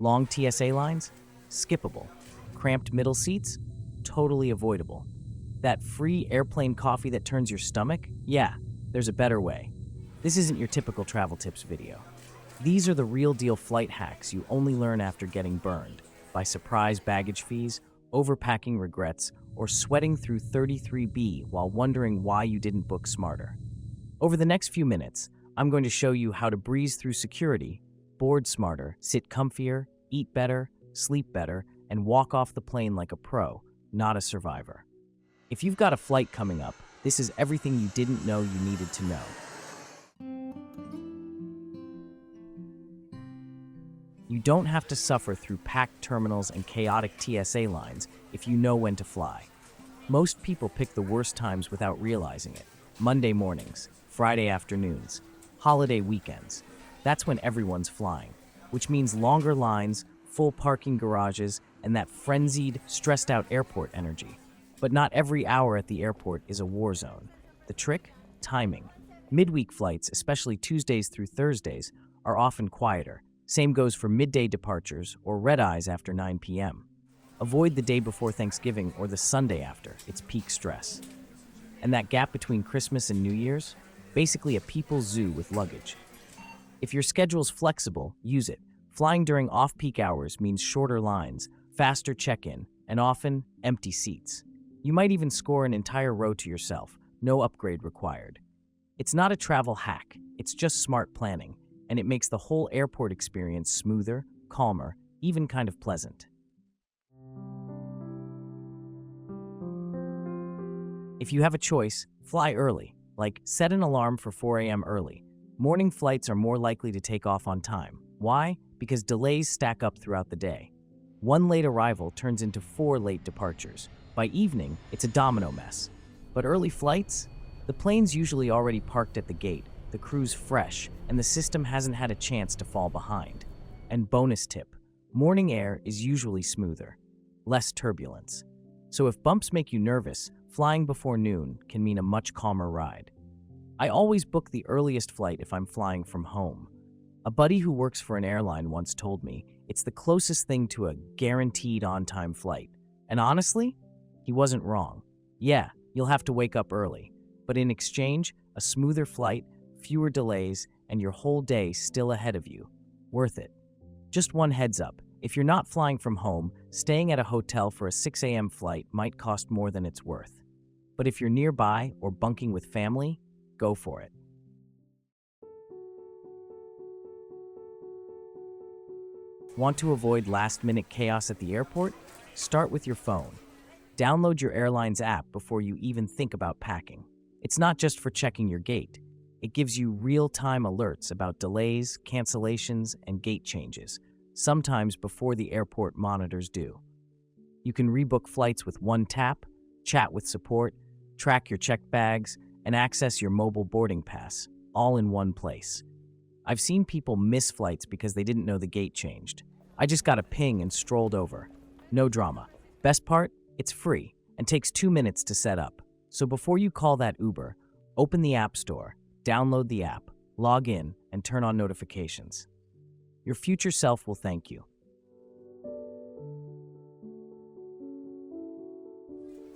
Long TSA lines? Skippable. Cramped middle seats? Totally avoidable. That free airplane coffee that turns your stomach? Yeah, there's a better way. This isn't your typical travel tips video. These are the real deal flight hacks you only learn after getting burned by surprise baggage fees, overpacking regrets, or sweating through 33B while wondering why you didn't book smarter. Over the next few minutes, I'm going to show you how to breeze through security, board smarter, sit comfier, eat better, sleep better, and walk off the plane like a pro, not a survivor. If you've got a flight coming up, this is everything you didn't know you needed to know. You don't have to suffer through packed terminals and chaotic TSA lines if you know when to fly. Most people pick the worst times without realizing it. Monday mornings, Friday afternoons, holiday weekends. That's when everyone's flying, which means longer lines, full parking garages, and that frenzied, stressed-out airport energy. But not every hour at the airport is a war zone. The trick? Timing. Midweek flights, especially Tuesdays through Thursdays, are often quieter. Same goes for midday departures or red-eyes after 9 p.m. Avoid the day before Thanksgiving or the Sunday after. It's peak stress. And that gap between Christmas and New Year's? Basically a people's zoo with luggage. If your schedule's flexible, use it. Flying during off-peak hours means shorter lines, faster check-in, and often empty seats. You might even score an entire row to yourself, no upgrade required. It's not a travel hack, it's just smart planning, and it makes the whole airport experience smoother, calmer, even kind of pleasant. If you have a choice, fly early, like set an alarm for 4 a.m. early. Morning flights are more likely to take off on time. Why? Because delays stack up throughout the day. One late arrival turns into 4 late departures. By evening, it's a domino mess. But early flights? The plane's usually already parked at the gate, the crew's fresh, and the system hasn't had a chance to fall behind. And bonus tip, morning air is usually smoother, less turbulence. So if bumps make you nervous, flying before noon can mean a much calmer ride. I always book the earliest flight if I'm flying from home. A buddy who works for an airline once told me it's the closest thing to a guaranteed on-time flight. And honestly, he wasn't wrong. Yeah, you'll have to wake up early, but in exchange, a smoother flight, fewer delays, and your whole day still ahead of you. Worth it. Just one heads up, if you're not flying from home, staying at a hotel for a 6 a.m. flight might cost more than it's worth. But if you're nearby or bunking with family, go for it. Want to avoid last-minute chaos at the airport? Start with your phone. Download your airline's app before you even think about packing. It's not just for checking your gate. It gives you real-time alerts about delays, cancellations, and gate changes, sometimes before the airport monitors do. You can rebook flights with one tap, chat with support, track your checked bags, and access your mobile boarding pass, all in one place. I've seen people miss flights because they didn't know the gate changed. I just got a ping and strolled over. No drama. Best part? It's free and takes 2 minutes to set up. So before you call that Uber, open the App Store, download the app, log in, and turn on notifications. Your future self will thank you.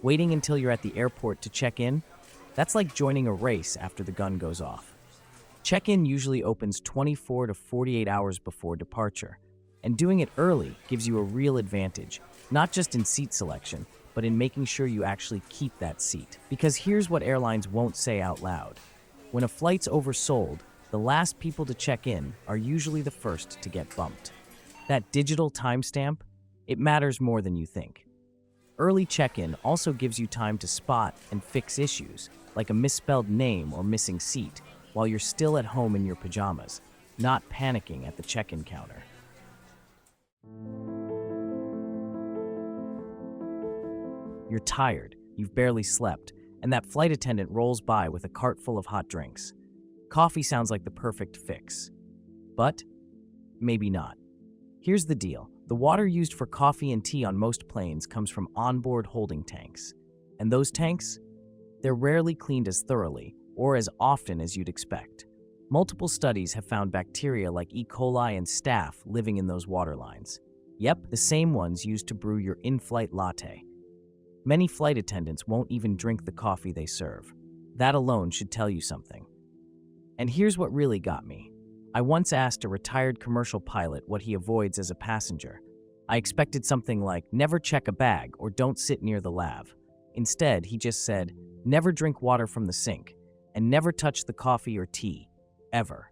Waiting until you're at the airport to check in? That's like joining a race after the gun goes off. Check-in usually opens 24 to 48 hours before departure, and doing it early gives you a real advantage, not just in seat selection, but in making sure you actually keep that seat. Because here's what airlines won't say out loud. When a flight's oversold, the last people to check in are usually the first to get bumped. That digital timestamp, it matters more than you think. Early check-in also gives you time to spot and fix issues, like a misspelled name or missing seat, while you're still at home in your pajamas, not panicking at the check-in counter. You're tired, you've barely slept, and that flight attendant rolls by with a cart full of hot drinks. Coffee sounds like the perfect fix. But maybe not. Here's the deal. The water used for coffee and tea on most planes comes from onboard holding tanks. And those tanks? They're rarely cleaned as thoroughly or as often as you'd expect. Multiple studies have found bacteria like E. coli and staph living in those water lines. Yep, the same ones used to brew your in-flight latte. Many flight attendants won't even drink the coffee they serve. That alone should tell you something. And here's what really got me. I once asked a retired commercial pilot what he avoids as a passenger. I expected something like, never check a bag or don't sit near the lav. Instead, he just said, never drink water from the sink and never touch the coffee or tea, ever.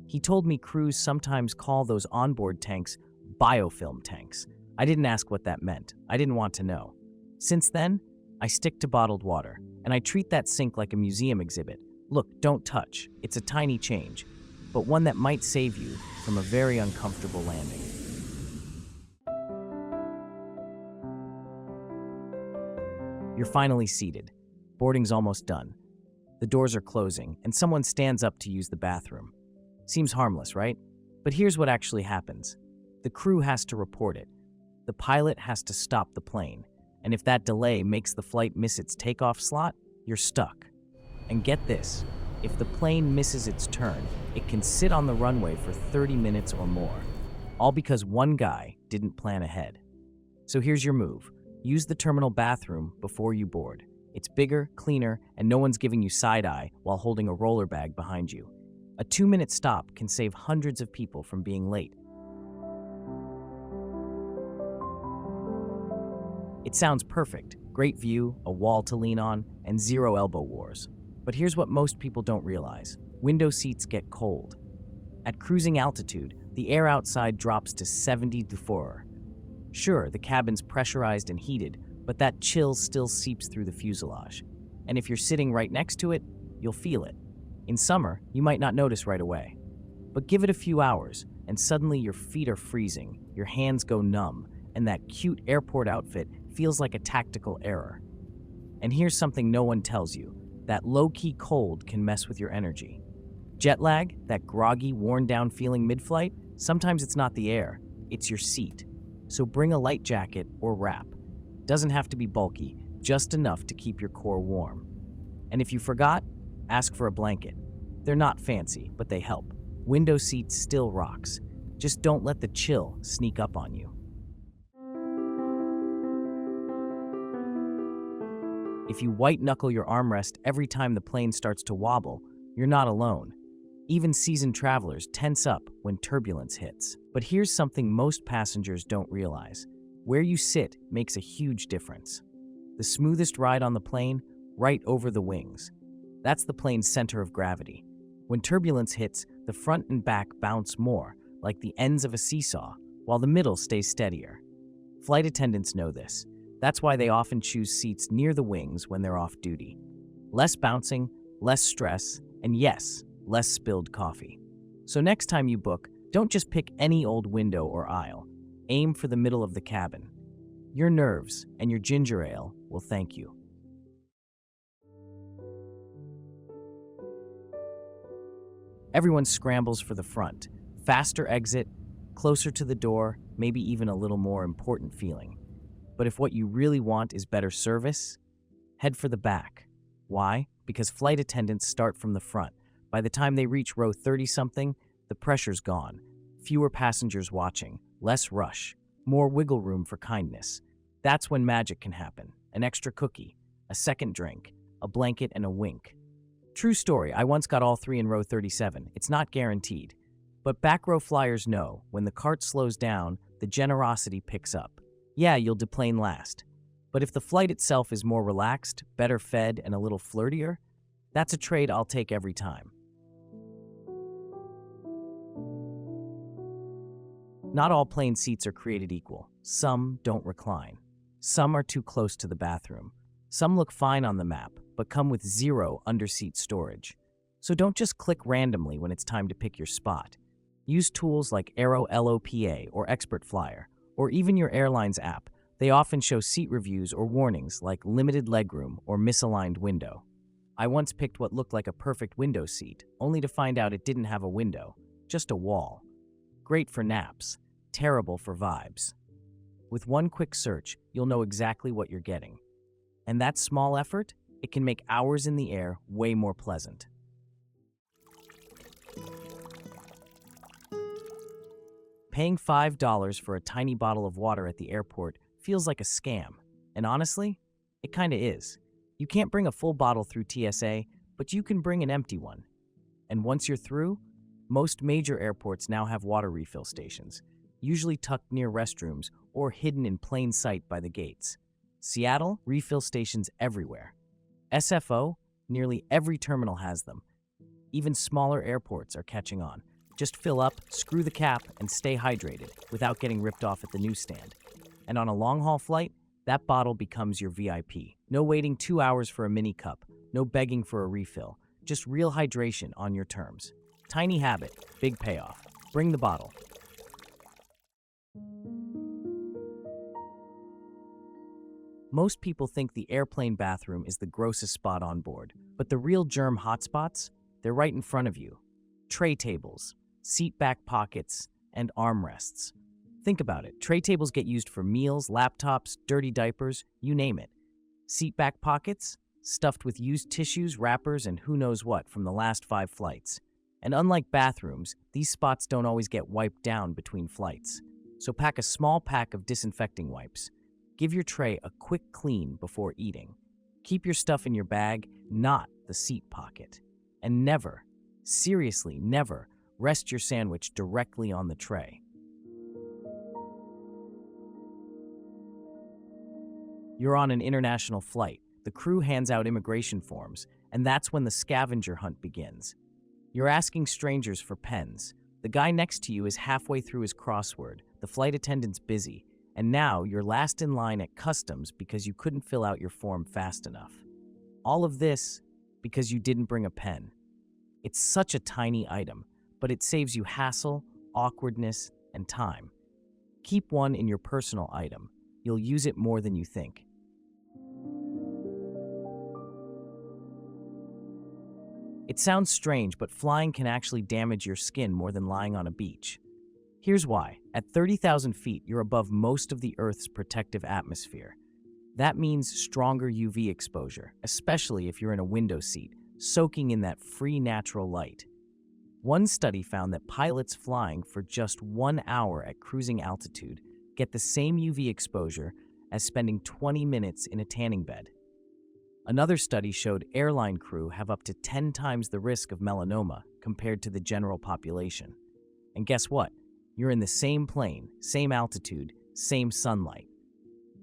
He told me crews sometimes call those onboard tanks biofilm tanks. I didn't ask what that meant. I didn't want to know. Since then, I stick to bottled water, and I treat that sink like a museum exhibit. Look, don't touch. It's a tiny change, but one that might save you from a very uncomfortable landing. You're finally seated. Boarding's almost done. The doors are closing, and someone stands up to use the bathroom. Seems harmless, right? But here's what actually happens. The crew has to report it. The pilot has to stop the plane. And if that delay makes the flight miss its takeoff slot, you're stuck. And get this, if the plane misses its turn, it can sit on the runway for 30 minutes or more. All because one guy didn't plan ahead. So here's your move. Use the terminal bathroom before you board. It's bigger, cleaner, and no one's giving you side-eye while holding a roller bag behind you. A 2-minute stop can save hundreds of people from being late. It sounds perfect. Great view, a wall to lean on, and zero elbow wars. But here's what most people don't realize. Window seats get cold. At cruising altitude, the air outside drops to 70 degrees. Sure, the cabin's pressurized and heated, but that chill still seeps through the fuselage. And if you're sitting right next to it, you'll feel it. In summer, you might not notice right away. But give it a few hours, and suddenly your feet are freezing, your hands go numb, and that cute airport outfit feels like a tactical error. And here's something no one tells you. That low-key cold can mess with your energy. Jet lag, that groggy, worn-down feeling mid-flight, sometimes it's not the air, it's your seat. So bring a light jacket or wrap. Doesn't have to be bulky, just enough to keep your core warm. And if you forgot, ask for a blanket. They're not fancy, but they help. Window seats still rocks. Just don't let the chill sneak up on you. If you white-knuckle your armrest every time the plane starts to wobble, you're not alone. Even seasoned travelers tense up when turbulence hits. But here's something most passengers don't realize. Where you sit makes a huge difference. The smoothest ride on the plane, right over the wings. That's the plane's center of gravity. When turbulence hits, the front and back bounce more, like the ends of a seesaw, while the middle stays steadier. Flight attendants know this. That's why they often choose seats near the wings when they're off duty. Less bouncing, less stress, and yes, less spilled coffee. So next time you book, don't just pick any old window or aisle. Aim for the middle of the cabin. Your nerves and your ginger ale will thank you. Everyone scrambles for the front. Faster exit, closer to the door, maybe even a little more important feeling. But if what you really want is better service, head for the back. Why? Because flight attendants start from the front. By the time they reach row 30-something, the pressure's gone. Fewer passengers watching, less rush, more wiggle room for kindness. That's when magic can happen. An extra cookie, a second drink, a blanket, and a wink. True story, I once got all three in row 37. It's not guaranteed. But back row flyers know, when the cart slows down, the generosity picks up. Yeah, you'll deplane last. But if the flight itself is more relaxed, better fed, and a little flirtier, that's a trade I'll take every time. Not all plane seats are created equal. Some don't recline. Some are too close to the bathroom. Some look fine on the map, but come with zero underseat storage. So don't just click randomly when it's time to pick your spot. Use tools like Aero LOPA or Expert Flyer, or even your airline's app. They often show seat reviews or warnings like limited legroom or misaligned window. I once picked what looked like a perfect window seat, only to find out it didn't have a window, just a wall. Great for naps, terrible for vibes. With one quick search, you'll know exactly what you're getting. And that small effort, it can make hours in the air way more pleasant. Paying $5 for a tiny bottle of water at the airport feels like a scam. And honestly, it kinda is. You can't bring a full bottle through TSA, but you can bring an empty one. And once you're through, most major airports now have water refill stations, usually tucked near restrooms or hidden in plain sight by the gates. Seattle, refill stations everywhere. SFO, nearly every terminal has them. Even smaller airports are catching on. Just fill up, screw the cap, and stay hydrated without getting ripped off at the newsstand. And on a long-haul flight, that bottle becomes your VIP. No waiting 2 hours for a mini cup, no begging for a refill, just real hydration on your terms. Tiny habit, big payoff. Bring the bottle. Most people think the airplane bathroom is the grossest spot on board, but the real germ hotspots, they're right in front of you. Tray tables, seat back pockets, and armrests. Think about it. Tray tables get used for meals, laptops, dirty diapers, you name it. Seat back pockets? Stuffed with used tissues, wrappers, and who knows what from the last 5 flights. And unlike bathrooms, these spots don't always get wiped down between flights. So pack a small pack of disinfecting wipes. Give your tray a quick clean before eating. Keep your stuff in your bag, not the seat pocket. And never, seriously never, rest your sandwich directly on the tray. You're on an international flight. The crew hands out immigration forms, and that's when the scavenger hunt begins. You're asking strangers for pens. The guy next to you is halfway through his crossword. The flight attendant's busy. And now you're last in line at customs because you couldn't fill out your form fast enough. All of this because you didn't bring a pen. It's such a tiny item, but it saves you hassle, awkwardness, and time. Keep one in your personal item. You'll use it more than you think. It sounds strange, but flying can actually damage your skin more than lying on a beach. Here's why. At 30,000 feet, you're above most of the Earth's protective atmosphere. That means stronger UV exposure, especially if you're in a window seat, soaking in that free natural light. One study found that pilots flying for just 1 hour at cruising altitude get the same UV exposure as spending 20 minutes in a tanning bed. Another study showed airline crew have up to 10 times the risk of melanoma compared to the general population. And guess what? You're in the same plane, same altitude, same sunlight.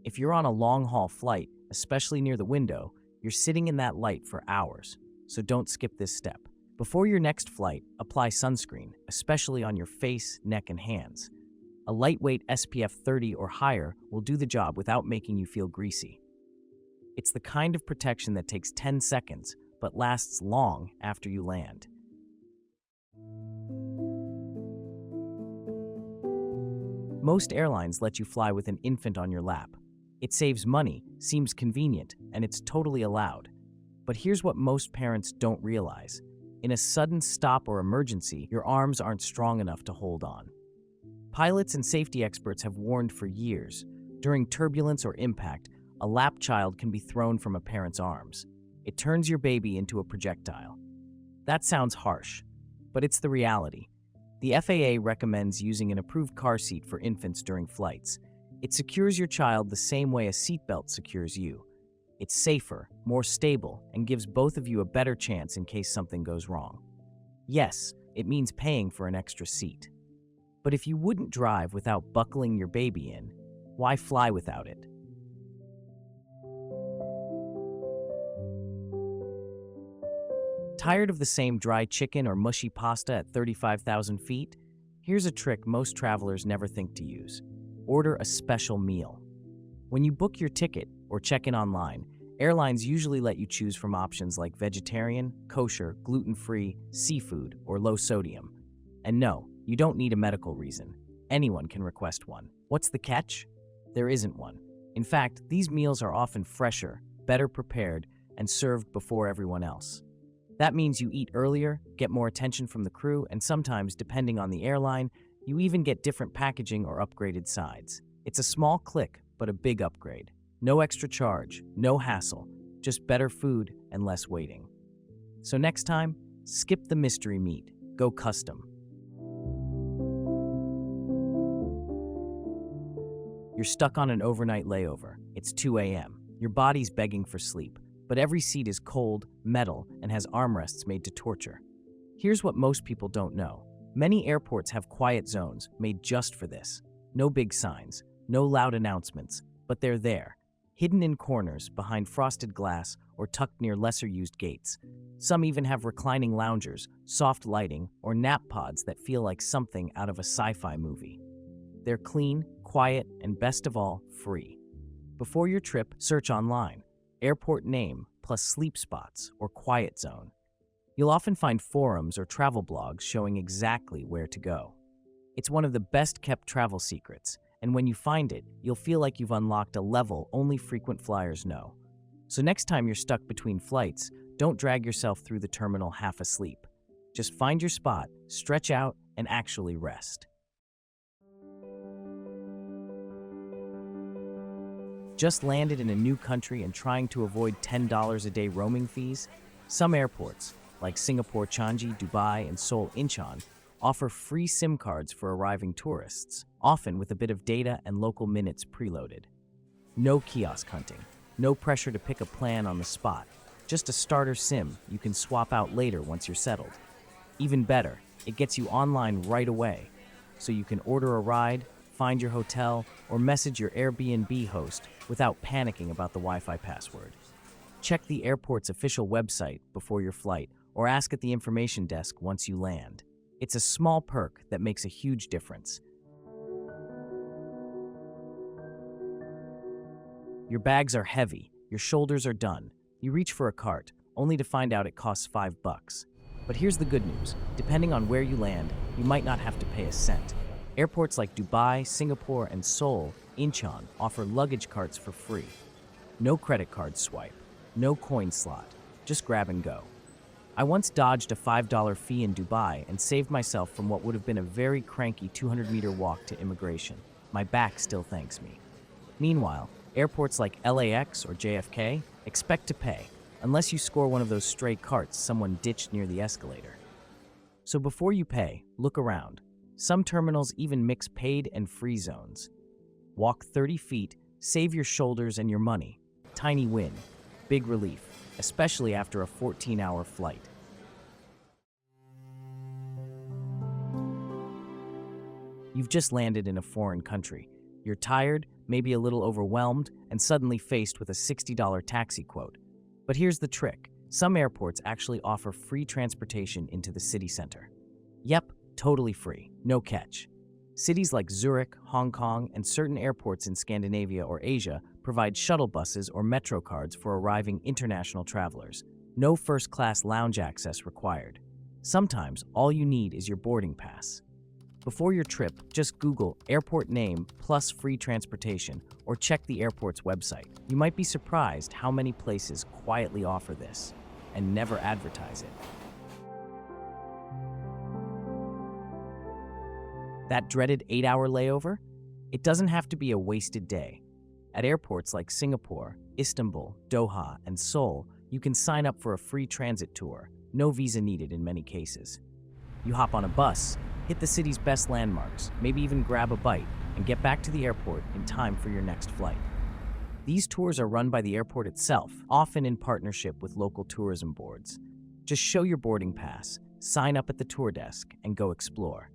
If you're on a long-haul flight, especially near the window, you're sitting in that light for hours, so don't skip this step. Before your next flight, apply sunscreen, especially on your face, neck, and hands. A lightweight SPF 30 or higher will do the job without making you feel greasy. It's the kind of protection that takes 10 seconds, but lasts long after you land. Most airlines let you fly with an infant on your lap. It saves money, seems convenient, and it's totally allowed. But here's what most parents don't realize. In a sudden stop or emergency, your arms aren't strong enough to hold on. Pilots and safety experts have warned for years. During turbulence or impact, a lap child can be thrown from a parent's arms. It turns your baby into a projectile. That sounds harsh, but it's the reality. The FAA recommends using an approved car seat for infants during flights. It secures your child the same way a seatbelt secures you. It's safer, more stable, and gives both of you a better chance in case something goes wrong. Yes, it means paying for an extra seat. But if you wouldn't drive without buckling your baby in, why fly without it? Tired of the same dry chicken or mushy pasta at 35,000 feet? Here's a trick most travelers never think to use. Order a special meal. When you book your ticket or check in online, airlines usually let you choose from options like vegetarian, kosher, gluten-free, seafood, or low sodium. And no, you don't need a medical reason. Anyone can request one. What's the catch? There isn't one. In fact, these meals are often fresher, better prepared, and served before everyone else. That means you eat earlier, get more attention from the crew, and sometimes, depending on the airline, you even get different packaging or upgraded sides. It's a small click, but a big upgrade. No extra charge, no hassle, just better food and less waiting. So next time, skip the mystery meat, go custom. You're stuck on an overnight layover. It's 2 a.m. Your body's begging for sleep, but every seat is cold, metal, and has armrests made to torture. Here's what most people don't know. Many airports have quiet zones made just for this. No big signs, no loud announcements, but they're there, hidden in corners, behind frosted glass, or tucked near lesser-used gates. Some even have reclining loungers, soft lighting, or nap pods that feel like something out of a sci-fi movie. They're clean, quiet, and best of all, free. Before your trip, search online, airport name plus sleep spots or quiet zone. You'll often find forums or travel blogs showing exactly where to go. It's one of the best-kept travel secrets, and when you find it, you'll feel like you've unlocked a level only frequent flyers know. So next time you're stuck between flights, don't drag yourself through the terminal half asleep. Just find your spot, stretch out, and actually rest. Just landed in a new country and trying to avoid $10 a day roaming fees? Some airports, like Singapore Changi, Dubai, and Seoul Incheon, offer free SIM cards for arriving tourists, often with a bit of data and local minutes preloaded. No kiosk hunting, no pressure to pick a plan on the spot, just a starter SIM you can swap out later once you're settled. Even better, it gets you online right away, so you can order a ride, find your hotel, or message your Airbnb host without panicking about the Wi-Fi password. Check the airport's official website before your flight, or ask at the information desk once you land. It's a small perk that makes a huge difference. Your bags are heavy, your shoulders are done. You reach for a cart, only to find out it costs $5. But here's the good news. Depending on where you land, you might not have to pay a cent. Airports like Dubai, Singapore, and Seoul Incheon offer luggage carts for free. No credit card swipe, no coin slot, just grab and go. I once dodged a $5 fee in Dubai and saved myself from what would have been a very cranky 200-meter walk to immigration. My back still thanks me. Meanwhile, airports like LAX or JFK expect to pay, unless you score one of those stray carts someone ditched near the escalator. So before you pay, look around. Some terminals even mix paid and free zones. Walk 30 feet, save your shoulders and your money. Tiny win, big relief, especially after a 14-hour flight. You've just landed in a foreign country. You're tired, maybe a little overwhelmed, and suddenly faced with a $60 taxi quote. But here's the trick. Some airports actually offer free transportation into the city center. Yep, totally free, no catch. Cities like Zurich, Hong Kong, and certain airports in Scandinavia or Asia provide shuttle buses or metro cards for arriving international travelers. No first-class lounge access required. Sometimes all you need is your boarding pass. Before your trip, just Google airport name plus free transportation or check the airport's website. You might be surprised how many places quietly offer this and never advertise it. That dreaded 8-hour layover? It doesn't have to be a wasted day. At airports like Singapore, Istanbul, Doha, and Seoul, you can sign up for a free transit tour, no visa needed in many cases. You hop on a bus, hit the city's best landmarks, maybe even grab a bite, and get back to the airport in time for your next flight. These tours are run by the airport itself, often in partnership with local tourism boards. Just show your boarding pass, sign up at the tour desk, and go explore.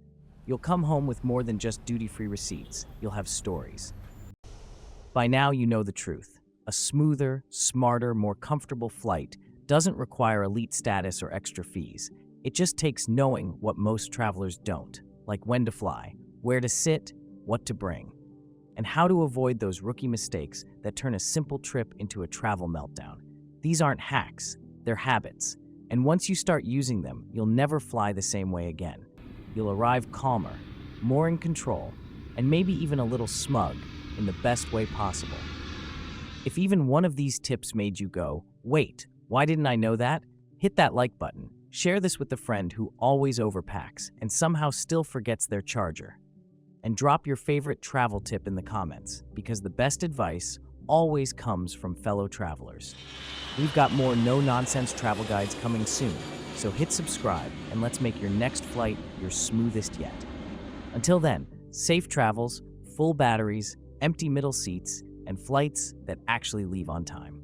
You'll come home with more than just duty-free receipts. You'll have stories. By now, you know the truth. A smoother, smarter, more comfortable flight doesn't require elite status or extra fees. It just takes knowing what most travelers don't, like when to fly, where to sit, what to bring, and how to avoid those rookie mistakes that turn a simple trip into a travel meltdown. These aren't hacks, they're habits. And once you start using them, you'll never fly the same way again. You'll arrive calmer, more in control, and maybe even a little smug in the best way possible. If even one of these tips made you go, "Wait, why didn't I know that?" Hit that like button. Share this with a friend who always overpacks and somehow still forgets their charger. And drop your favorite travel tip in the comments, because the best advice always comes from fellow travelers. We've got more no-nonsense travel guides coming soon, so hit subscribe and let's make your next flight your smoothest yet. Until then, safe travels, full batteries, empty middle seats, and flights that actually leave on time.